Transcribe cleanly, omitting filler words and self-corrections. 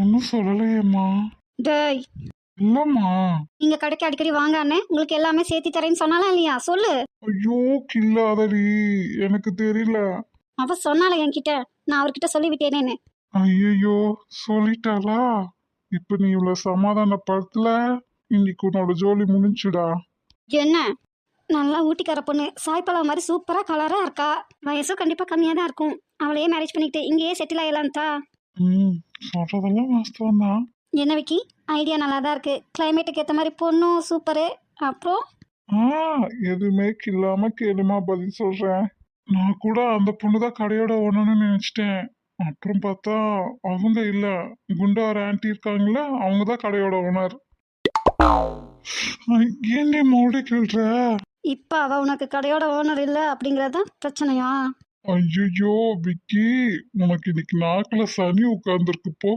ஒன்னும் சொல்லலையேம்மா. டேய், இல்லம்மா. நீங்க கடைக்கு அடிக்கடி வாங்க அண்ணே, உங்களுக்கு எல்லாமே சேர்த்தி தரேன்னு சொன்னாலா இல்லையா? சொல்லு. ஐயோ கில்லாதடி, எனக்கு தெரியல. அவ சொன்னால என்கிட்ட, நான் அவர்கிட்ட சொல்லிவிட்டேனேன்னு. ஐயோ சொல்லிட்டாளா? இப்ப நீ இவ்வளவு சமாதானப்படுத்தல, இன்னைக்கு உன்னோட ஜோலி முடிஞ்சுடா. என்ன நல்லா ஊட்டிக்கார பொண்ணு, சாய்ப்பழம் மாதிரி சூப்பரா கலரா இருக்கா. வயசும் கண்டிப்பா கம்மியா தான் இருக்கும். அவளையே மேரேஜ் பண்ணிட்டு இங்கேயே செட்டில் ஆயிடலான்ட்டா. ம் சொல்றதெல்லாம் வாஸ்தவம் தான். என்ன விக்கி, ஐடியா நல்லா தான் இருக்கு. கிளைமேட்டுக்கு ஏற்ற மாதிரி பொண்ணும் சூப்பரு. அப்புறம் எதுவுமே இல்லாம கேளுமா பதில் சொல்றேன். நான் கூட அந்த பொண்ணுதான் கடையோட ஓனர்னு நினைச்சிட்டேன். அப்புறம் பார்த்தா அவங்க இல்ல, குண்டா ஒரு ஆன்ட்டி இருக்காங்களா, அவங்கதான் கடையோட ஓனர். ஏன்டி மறுபடியும் கேள்ற? இப்ப அவ உனக்கு கடையோட ஓனர் இல்ல அப்படிங்கறதுதான் பிரச்சனையா? ஐயோ விக்கி, உனக்கு இன்னைக்கு நாக்குல சனி உட்கார்ந்துருக்கு போ.